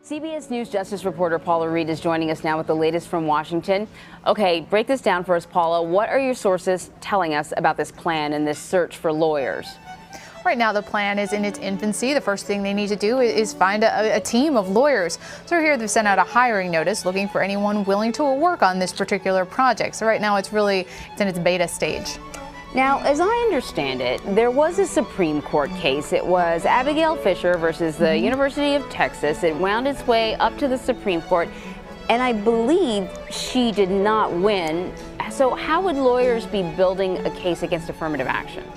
CBS News Justice reporter Paula Reed is joining us now with the latest from Washington. Okay, break this down for us, Paula. What are your sources telling us about this plan and this search for lawyers? Right now, the plan is in its infancy. The first thing they need to do is find a team of lawyers. So here they've sent out a hiring notice looking for anyone willing to work on this particular project. So right now it's in its beta stage. Now, as I understand it, there was a Supreme Court case. It was Abigail Fisher versus the University of Texas. It wound its way up to the Supreme Court, and I believe she did not win. So how would lawyers be building a case against affirmative action?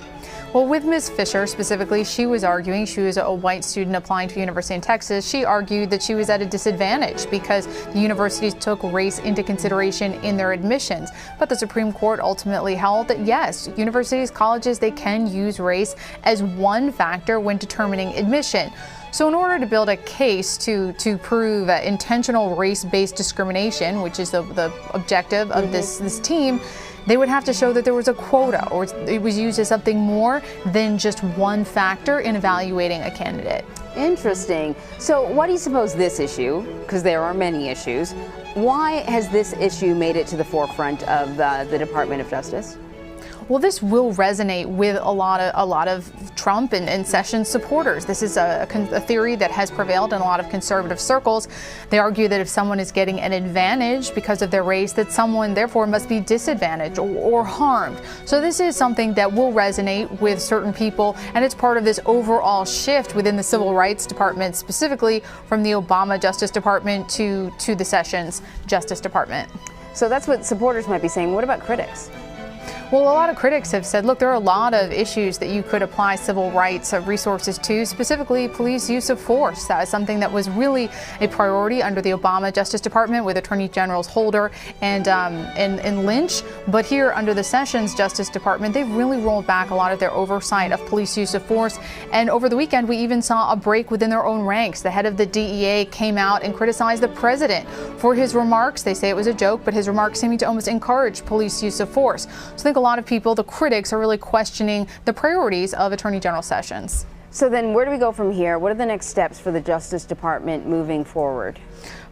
Well, with Ms. Fisher specifically, she was arguing, she was a white student applying to the University of Texas. She argued that she was at a disadvantage because the universities took race into consideration in their admissions. But the Supreme Court ultimately held that yes, universities, colleges, they can use race as one factor when determining admission. So in order to build a case to prove intentional race-based discrimination, which is the objective of this team, they would have to show that there was a quota or it was used as something more than just one factor in evaluating a candidate. Interesting. So why do you suppose this issue, because there are many issues, why has this issue made it to the forefront of the Department of Justice? Well, this will resonate with a lot of Trump and Sessions supporters. This is a theory that has prevailed in a lot of conservative circles. They argue that if someone is getting an advantage because of their race, that someone therefore must be disadvantaged or harmed. So this is something that will resonate with certain people, and it's part of this overall shift within the Civil Rights Department, specifically from the Obama Justice Department to the Sessions Justice Department. So that's what supporters might be saying. What about critics? Well, a lot of critics have said, look, there are a lot of issues that you could apply civil rights resources to, specifically police use of force. That is something that was really a priority under the Obama Justice Department with Attorney Generals Holder and Lynch. But here under the Sessions Justice Department, they've really rolled back a lot of their oversight of police use of force. And over the weekend, we even saw a break within their own ranks. The head of the DEA came out and criticized the president for his remarks. They say it was a joke, but his remarks seeming to almost encourage police use of force. So I think a lot of people, the critics, are really questioning the priorities of Attorney General Sessions. So then where do we go from here? What are the next steps for the Justice Department moving forward?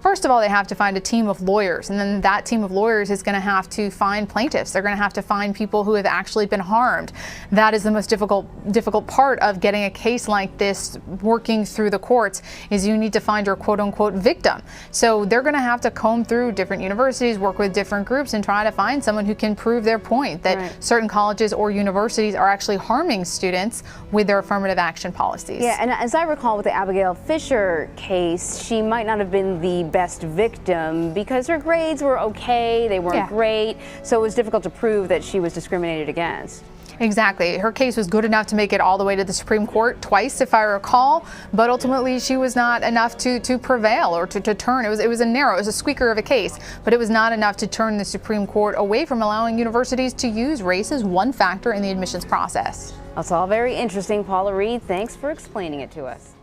First of all, they have to find a team of lawyers, and then that team of lawyers is going to have to find plaintiffs. They're going to have to find people who have actually been harmed. That is the most difficult part of getting a case like this working through the courts, is you need to find your quote-unquote victim. So they're going to have to comb through different universities, work with different groups, and try to find someone who can prove their point that certain colleges or universities are actually harming students with their affirmative action policies. Yeah, and as I recall with the Abigail Fisher case, she might not have been the best victim because her grades were okay, they weren't great, so it was difficult to prove that she was discriminated against. Exactly. Her case was good enough to make it all the way to the Supreme Court twice, if I recall, but ultimately she was not enough to prevail or to turn. It was a squeaker of a case, but it was not enough to turn the Supreme Court away from allowing universities to use race as one factor in the admissions process. That's all very interesting. Paula Reed, thanks for explaining it to us.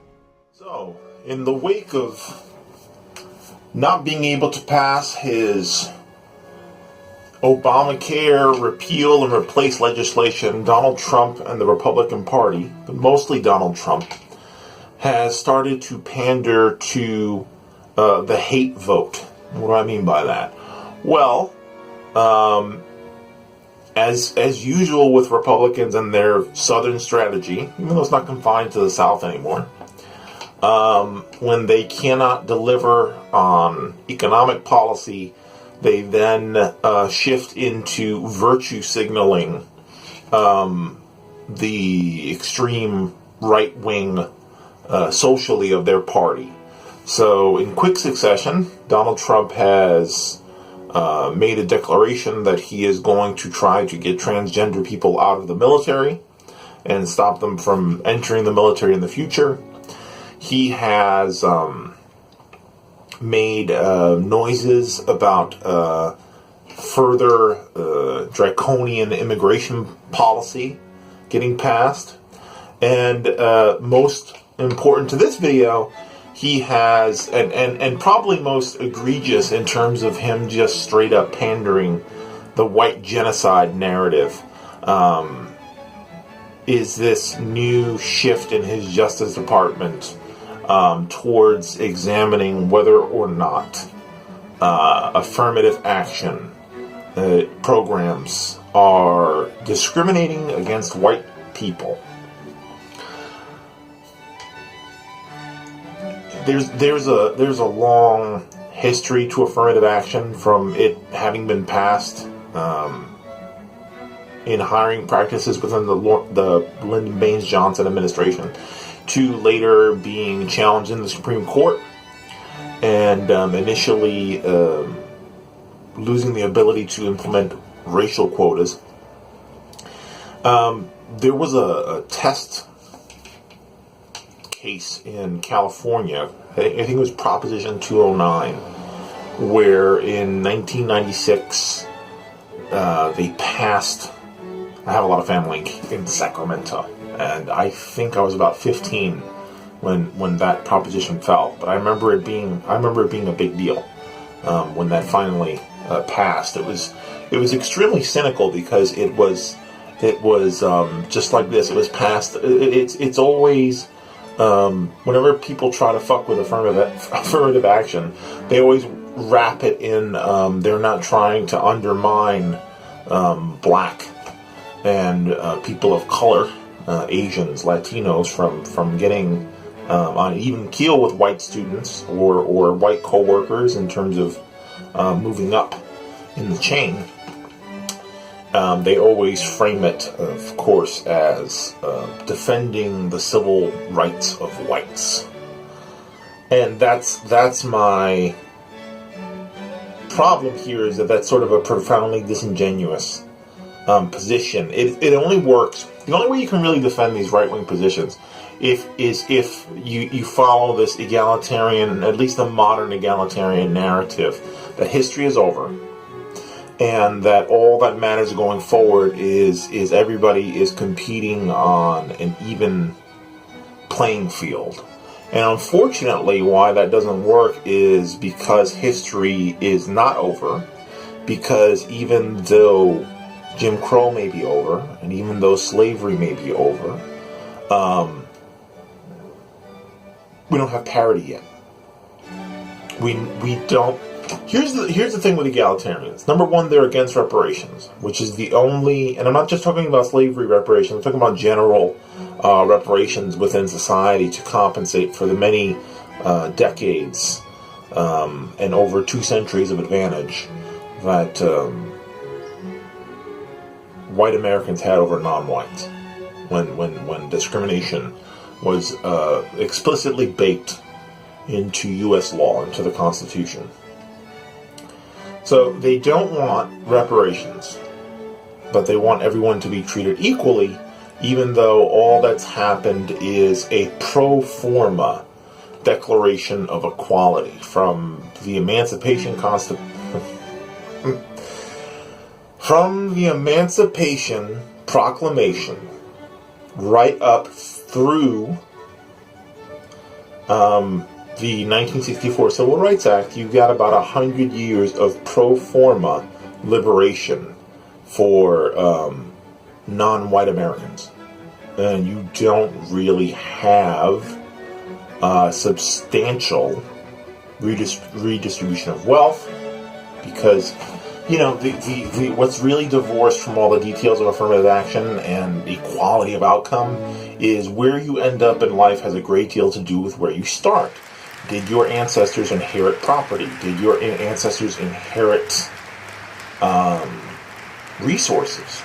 So, in the wake of not being able to pass his Obamacare repeal and replace legislation, Donald Trump and the Republican Party, but mostly Donald Trump, has started to pander to the hate vote. What do I mean by that? Well, as usual with Republicans and their Southern strategy, even though it's not confined to the South anymore, when they cannot deliver on economic policy, they then shift into virtue signaling the extreme right wing socially of their party. So in quick succession, Donald Trump has made a declaration that he is going to try to get transgender people out of the military and stop them from entering the military in the future. He has made noises about further draconian immigration policy getting passed. And most important to this video, he has, and probably most egregious in terms of him just straight up pandering the white genocide narrative, is this new shift in his Justice Department towards examining whether or not affirmative action programs are discriminating against white people. There's a long history to affirmative action, from it having been passed in hiring practices within the Lyndon Baines Johnson administration, to later being challenged in the Supreme Court, and initially losing the ability to implement racial quotas. There was a test case in California, I think it was Proposition 209, where in 1996 they passed. I have a lot of family in Sacramento, and I think I was about 15 when that proposition fell. But I remember it being a big deal when that finally passed. It was extremely cynical, because it was just like this. It was passed. It's always whenever people try to fuck with affirmative action, they always wrap it in. They're not trying to undermine black and people of color, Asians, Latinos, from getting on an even keel with white students or white co-workers in terms of moving up in the chain. They always frame it, of course, as defending the civil rights of whites. And that's my problem here, is that that's sort of a profoundly disingenuous position. It only works. The only way you can really defend these right-wing positions if you follow this egalitarian, at least the modern egalitarian narrative, that history is over, and that all that matters going forward is everybody is competing on an even playing field. And unfortunately, why that doesn't work is because history is not over, because even though Jim Crow may be over, and even though slavery may be over, we don't have parity yet. We don't. Here's the thing with egalitarians. Number one, they're against reparations, which is the only, and I'm not just talking about slavery reparations, I'm talking about general reparations within society to compensate for the many decades and over 2 centuries of advantage that white Americans had over non-whites when discrimination was explicitly baked into U.S. law, into the Constitution. So they don't want reparations, but they want everyone to be treated equally, even though all that's happened is a pro forma declaration of equality from the Emancipation Proclamation right up through the 1964 Civil Rights Act. You got about 100 years of pro forma liberation for non-white Americans, and you don't really have substantial redistribution of wealth, because the what's really divorced from all the details of affirmative action and equality of outcome is where you end up in life has a great deal to do with where you start. Did your ancestors inherit property? Did your ancestors inherit resources?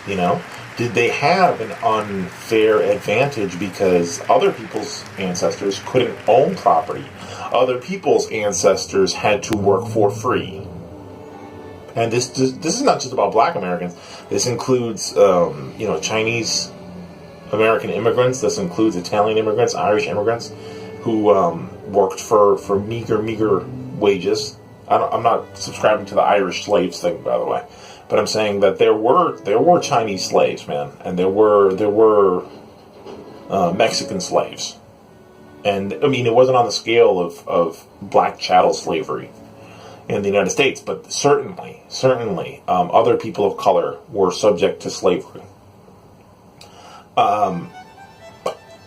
Did they have an unfair advantage because other people's ancestors couldn't own property? Other people's ancestors had to work for free. And this is not just about black Americans. This includes, Chinese American immigrants. This includes Italian immigrants, Irish immigrants, who worked for meager wages. I'm not subscribing to the Irish slaves thing, by the way, but I'm saying that there were Chinese slaves, man, and there were Mexican slaves, and I mean it wasn't on the scale of black chattel slavery in the United States, but certainly, other people of color were subject to slavery.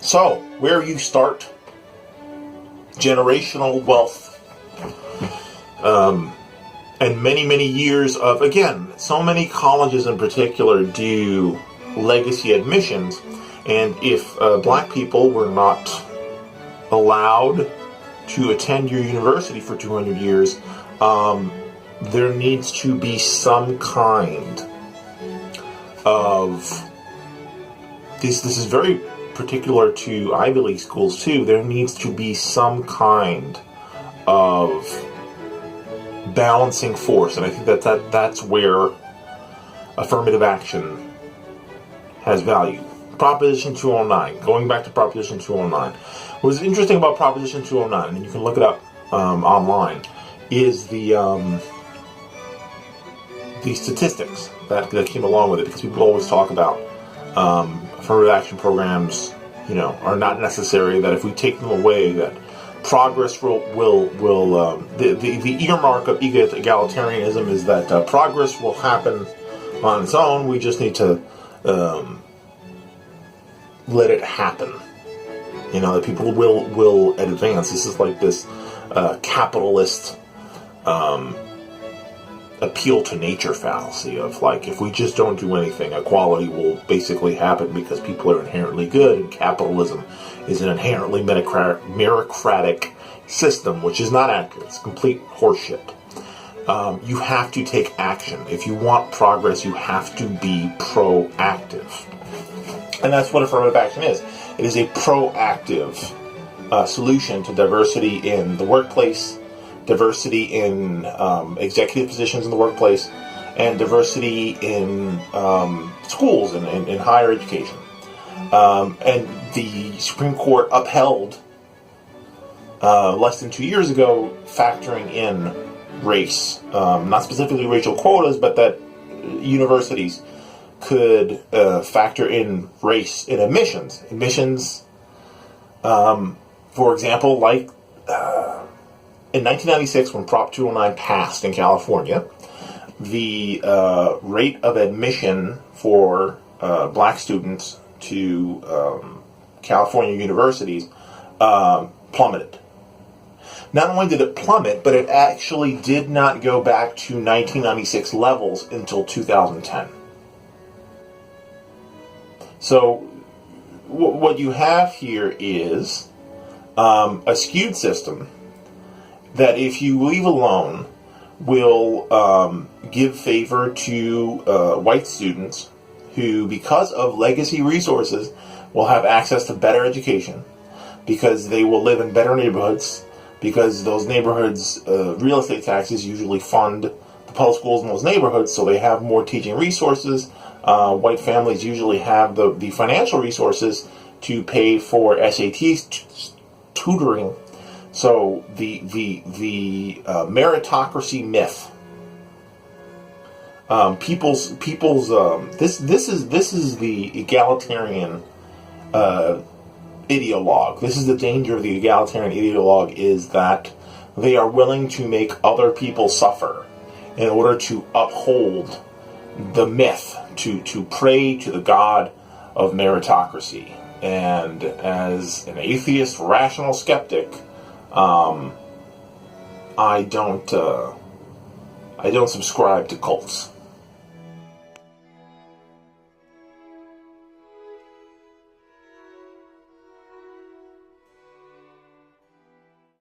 So, where you start generational wealth, and many, many years of, again, so many colleges in particular do legacy admissions, and if black people were not allowed to attend your university for 200 years, there needs to be some kind of, this is very particular to Ivy League schools too, there needs to be some kind of balancing force, and I think that's where affirmative action has value. Proposition 209, going back to Proposition 209. What's interesting about Proposition 209, and you can look it up online, is the statistics that came along with it, because people always talk about affirmative action programs, are not necessary, that if we take them away, that progress will the earmark of egalitarianism is that progress will happen on its own. We just need to let it happen. That people will advance. This is like this capitalist appeal to nature fallacy of, like, if we just don't do anything, equality will basically happen because people are inherently good, and capitalism is an inherently meritocratic system, which is not accurate. It's complete horseshit. You have to take action. If you want progress, you have to be proactive. And that's what affirmative action is. It is a proactive solution to diversity in the workplace, diversity in executive positions in the workplace, and diversity in schools and in higher education. And the Supreme Court upheld less than 2 years ago factoring in race, not specifically racial quotas, but that universities could factor in race in admissions. Admissions, for example, like in 1996 when Prop 209 passed in California, the rate of admission for black students to California universities plummeted. Not only did it plummet, but it actually did not go back to 1996 levels until 2010. So what you have here is a skewed system that, if you leave alone, will give favor to white students who, because of legacy resources, will have access to better education, because they will live in better neighborhoods, because those neighborhoods' real estate taxes usually fund the public schools in those neighborhoods, so they have more teaching resources. White families usually have the financial resources to pay for SAT tutoring. So the meritocracy myth, this is the egalitarian ideologue. This is the danger of the egalitarian ideologue, is that they are willing to make other people suffer in order to uphold the myth, to pray to the god of meritocracy. And as an atheist, rational skeptic, I don't subscribe to cults.